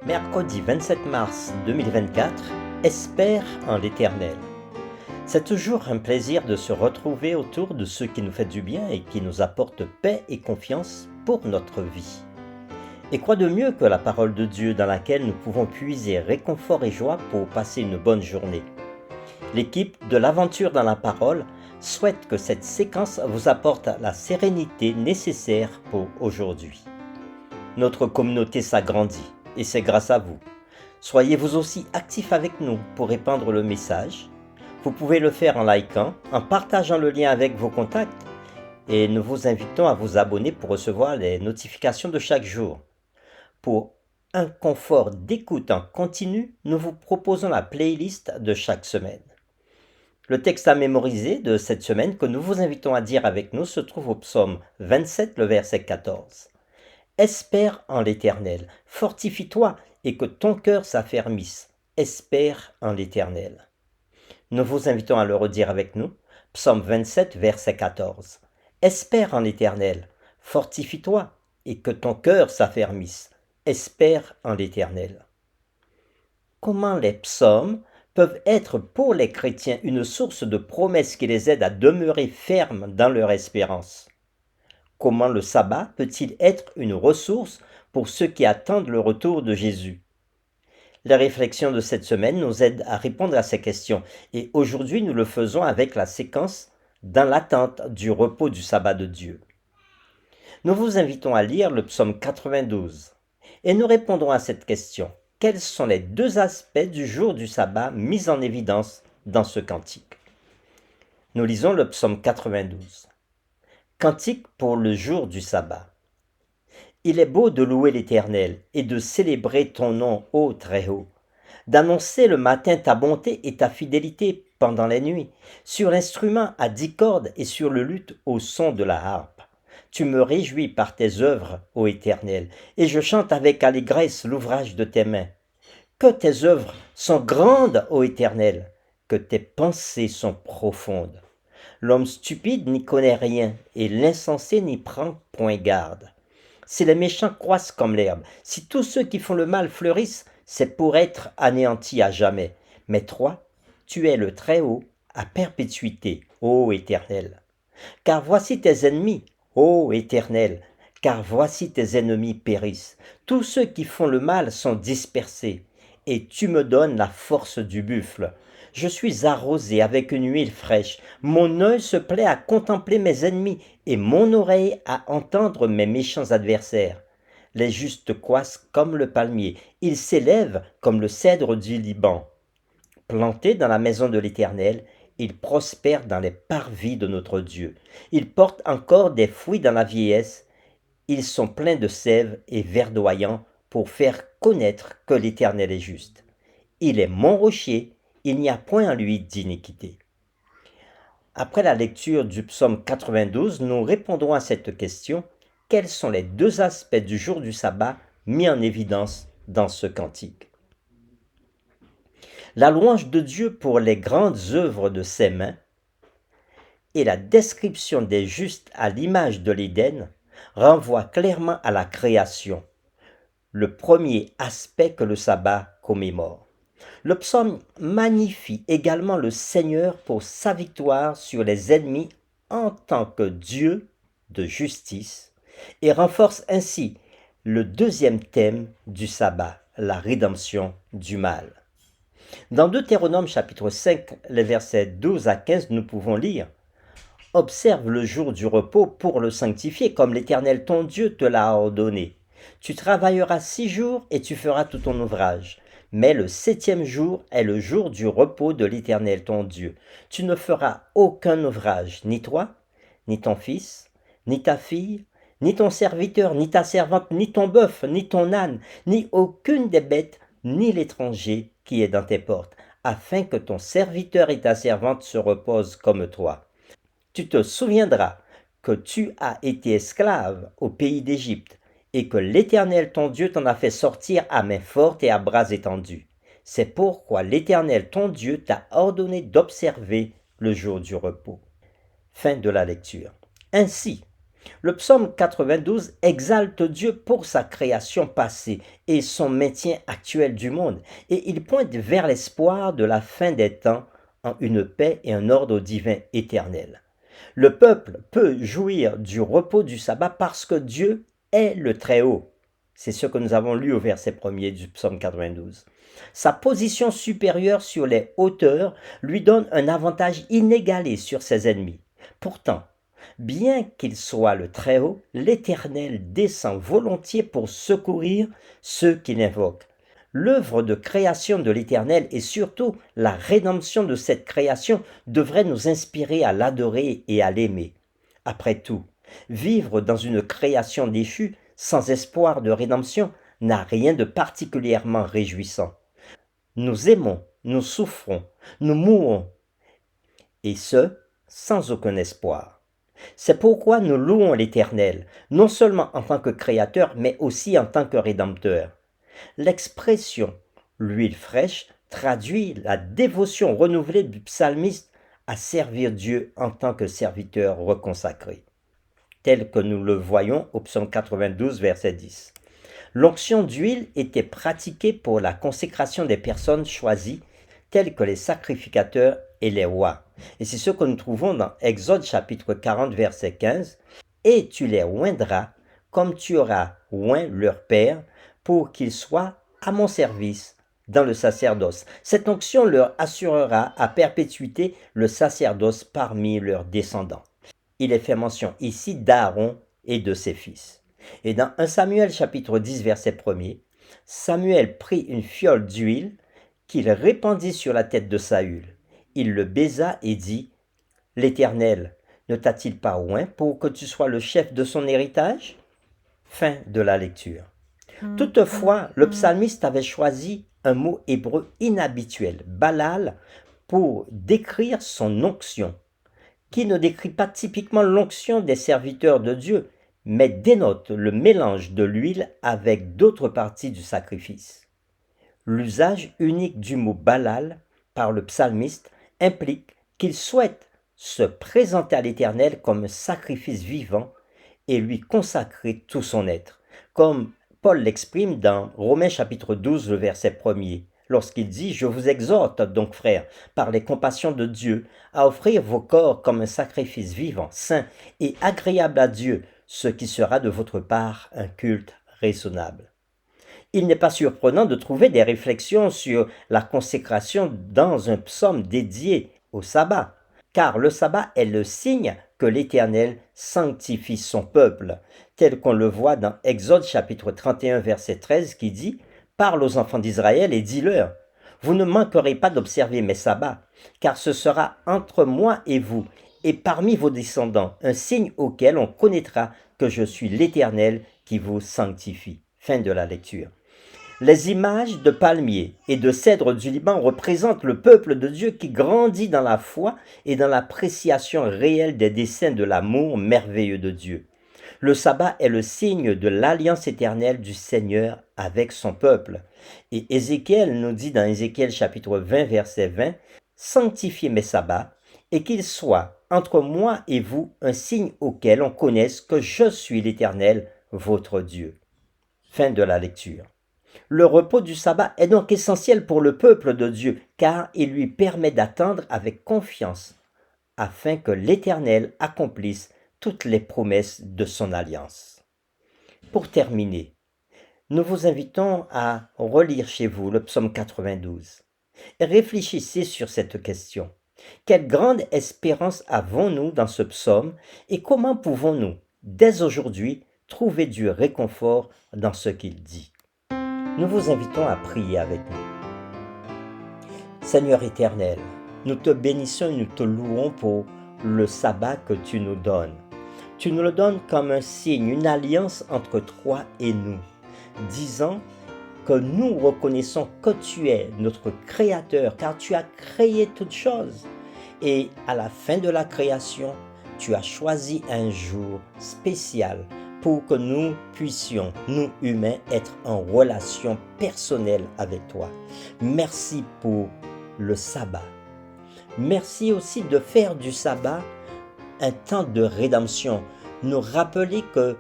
Mercredi 27 mars 2024, espère en l'Éternel. C'est toujours un plaisir de se retrouver autour de ce qui nous fait du bien et qui nous apporte paix et confiance pour notre vie. Et quoi de mieux que la parole de Dieu dans laquelle nous pouvons puiser réconfort et joie pour passer une bonne journée. L'équipe de l'Aventure dans la parole souhaite que cette séquence vous apporte la sérénité nécessaire pour aujourd'hui. Notre communauté s'agrandit et c'est grâce à vous. Soyez vous aussi actifs avec nous pour répandre le message. Vous pouvez le faire en likant, en partageant le lien avec vos contacts et nous vous invitons à vous abonner pour recevoir les notifications de chaque jour. Pour un confort d'écoute en continu, nous vous proposons la playlist de chaque semaine. Le texte à mémoriser de cette semaine que nous vous invitons à dire avec nous se trouve au psaume 27, le verset 14. Espère en l'Éternel, fortifie-toi et que ton cœur s'affermisse. Espère en l'Éternel. Nous vous invitons à le redire avec nous. Psaume 27, verset 14. Espère en l'Éternel, fortifie-toi et que ton cœur s'affermisse. Espère en l'Éternel. Comment les psaumes peuvent être pour les chrétiens une source de promesses qui les aide à demeurer fermes dans leur espérance? Comment le sabbat peut-il être une ressource pour ceux qui attendent le retour de Jésus? Les réflexions de cette semaine nous aident à répondre à ces questions et aujourd'hui nous le faisons avec la séquence « Dans l'attente du repos du sabbat de Dieu ». Nous vous invitons à lire le psaume 92 et nous répondrons à cette question. Quels sont les deux aspects du jour du sabbat mis en évidence dans ce cantique? Nous lisons le psaume 92. Cantique pour le jour du sabbat. Il est beau de louer l'Éternel et de célébrer ton nom, ô Très-Haut, d'annoncer le matin ta bonté et ta fidélité pendant les nuits, sur l'instrument à 10 cordes et sur le luth au son de la harpe. Tu me réjouis par tes œuvres, ô Éternel, et je chante avec allégresse l'ouvrage de tes mains. Que tes œuvres sont grandes, ô Éternel, que tes pensées sont profondes. L'homme stupide n'y connaît rien, et l'insensé n'y prend point garde. Si les méchants croissent comme l'herbe, si tous ceux qui font le mal fleurissent, c'est pour être anéantis à jamais. Mais toi, tu es le Très-Haut à perpétuité, ô Éternel. Car voici tes ennemis, ô Éternel, car voici tes ennemis périssent. Tous ceux qui font le mal sont dispersés, et tu me donnes la force du buffle. Je suis arrosé avec une huile fraîche, mon œil se plaît à contempler mes ennemis, et mon oreille à entendre mes méchants adversaires. Les justes croissent comme le palmier, ils s'élèvent comme le cèdre du Liban. Plantés dans la maison de l'Éternel, ils prospèrent dans les parvis de notre Dieu. Ils portent encore des fruits dans la vieillesse, ils sont pleins de sève et verdoyants pour faire connaître que l'Éternel est juste. Il est mon rocher, il n'y a point en lui d'iniquité. Après la lecture du psaume 92, nous répondrons à cette question. Quels sont les deux aspects du jour du sabbat mis en évidence dans ce cantique? La louange de Dieu pour les grandes œuvres de ses mains et la description des justes à l'image de l'Éden renvoient clairement à la création, le premier aspect que le sabbat commémore. Le psaume magnifie également le Seigneur pour sa victoire sur les ennemis en tant que Dieu de justice et renforce ainsi le deuxième thème du sabbat, la rédemption du mal. Dans Deutéronome chapitre 5, les versets 12 à 15, nous pouvons lire « Observe le jour du repos pour le sanctifier comme l'Éternel ton Dieu te l'a ordonné. Tu travailleras 6 jours et tu feras tout ton ouvrage. Mais le 7e jour est le jour du repos de l'Éternel ton Dieu. Tu ne feras aucun ouvrage, ni toi, ni ton fils, ni ta fille, ni ton serviteur, ni ta servante, ni ton bœuf, ni ton âne, ni aucune des bêtes, ni l'étranger qui est dans tes portes, afin que ton serviteur et ta servante se reposent comme toi. Tu te souviendras que tu as été esclave au pays d'Égypte, et que l'Éternel ton Dieu t'en a fait sortir à main forte et à bras étendus. C'est pourquoi l'Éternel ton Dieu t'a ordonné d'observer le jour du repos. Fin de la lecture. Ainsi, Le psaume 92 exalte Dieu pour sa création passée et son maintien actuel du monde, et il pointe vers l'espoir de la fin des temps en une paix et un ordre divin éternel. Le peuple peut jouir du repos du sabbat parce que Dieu est le Très-Haut. C'est ce que nous avons lu au verset 1er du psaume 92. Sa position supérieure sur les hauteurs lui donne un avantage inégalé sur ses ennemis. Pourtant, bien qu'il soit le Très-Haut, l'Éternel descend volontiers pour secourir ceux qui l'invoquent. L'œuvre de création de l'Éternel et surtout la rédemption de cette création devrait nous inspirer à l'adorer et à l'aimer. Après tout, vivre dans une création déchue, sans espoir de rédemption, n'a rien de particulièrement réjouissant. Nous aimons, nous souffrons, nous mourons, et ce, sans aucun espoir. C'est pourquoi nous louons l'Éternel, non seulement en tant que Créateur, mais aussi en tant que Rédempteur. L'expression « l'huile fraîche » traduit la dévotion renouvelée du psalmiste à servir Dieu en tant que serviteur reconsacré, tel que nous le voyons au psaume 92, verset 10. L'onction d'huile était pratiquée pour la consécration des personnes choisies, telles que les sacrificateurs et les rois. Et c'est ce que nous trouvons dans Exode chapitre 40, verset 15. « Et tu les oindras comme tu auras oint leur père, pour qu'ils soient à mon service dans le sacerdoce. Cette onction leur assurera à perpétuité le sacerdoce parmi leurs descendants. » Il est fait mention ici d'Aaron et de ses fils. Et dans 1 Samuel chapitre 10 verset 1er, Samuel prit une fiole d'huile qu'il répandit sur la tête de Saül. Il le baisa et dit « L'Éternel ne t'a-t-il pas oint pour que tu sois le chef de son héritage ?» Fin de la lecture. Toutefois, le psalmiste avait choisi un mot hébreu inhabituel, balal, pour décrire son onction, qui ne décrit pas typiquement l'onction des serviteurs de Dieu, mais dénote le mélange de l'huile avec d'autres parties du sacrifice. L'usage unique du mot balal par le psalmiste implique qu'il souhaite se présenter à l'Éternel comme un sacrifice vivant et lui consacrer tout son être, comme Paul l'exprime dans Romains chapitre 12, le verset 1er, lorsqu'il dit « Je vous exhorte donc, frères, par les compassions de Dieu, à offrir vos corps comme un sacrifice vivant, saint et agréable à Dieu, ce qui sera de votre part un culte raisonnable. » Il n'est pas surprenant de trouver des réflexions sur la consécration dans un psaume dédié au sabbat, car le sabbat est le signe que l'Éternel sanctifie son peuple, tel qu'on le voit dans Exode chapitre 31 verset 13 qui dit « Parle aux enfants d'Israël et dis-leur, vous ne manquerez pas d'observer mes sabbats, car ce sera entre moi et vous, et parmi vos descendants, un signe auquel on connaîtra que je suis l'Éternel qui vous sanctifie. » Fin de la lecture. Les images de palmiers et de cèdres du Liban représentent le peuple de Dieu qui grandit dans la foi et dans l'appréciation réelle des desseins de l'amour merveilleux de Dieu. Le sabbat est le signe de l'alliance éternelle du Seigneur avec son peuple. Et Ézéchiel nous dit dans Ézéchiel chapitre 20 verset 20 « Sanctifiez mes sabbats et qu'ils soient entre moi et vous un signe auquel on connaisse que je suis l'Éternel, votre Dieu. » Fin de la lecture. Le repos du sabbat est donc essentiel pour le peuple de Dieu, car il lui permet d'attendre avec confiance, afin que l'Éternel accomplisse toutes les promesses de son alliance. Pour terminer, nous vous invitons à relire chez vous le psaume 92. Réfléchissez sur cette question. Quelle grande espérance avons-nous dans ce psaume et comment pouvons-nous, dès aujourd'hui, trouver du réconfort dans ce qu'il dit? Nous vous invitons à prier avec nous. Seigneur éternel, nous te bénissons et nous te louons pour le sabbat que tu nous donnes. Tu nous le donnes comme un signe, une alliance entre toi et nous, disant que nous reconnaissons que tu es notre Créateur, car tu as créé toutes choses. Et à la fin de la création, tu as choisi un jour spécial pour que nous puissions, nous humains, être en relation personnelle avec toi. Merci pour le sabbat. Merci aussi de faire du sabbat un temps de rédemption, nous rappeler que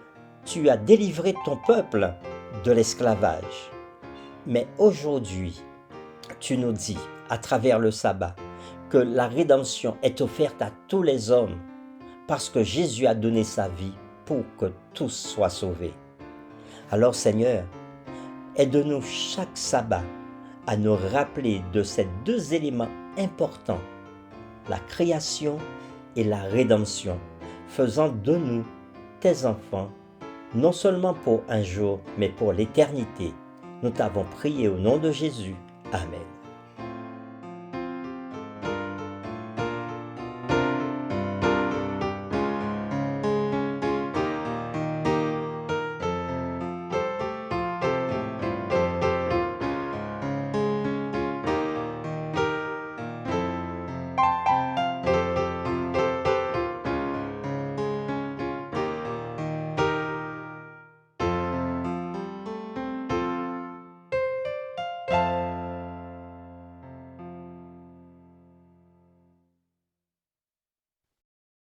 tu as délivré ton peuple de l'esclavage. Mais aujourd'hui, tu nous dis, à travers le sabbat, que la rédemption est offerte à tous les hommes parce que Jésus a donné sa vie pour que tous soient sauvés. Alors Seigneur, aide-nous chaque sabbat à nous rappeler de ces deux éléments importants, la création et la rédemption, faisant de nous tes enfants, non seulement pour un jour, mais pour l'éternité. Nous t'avons prié au nom de Jésus. Amen.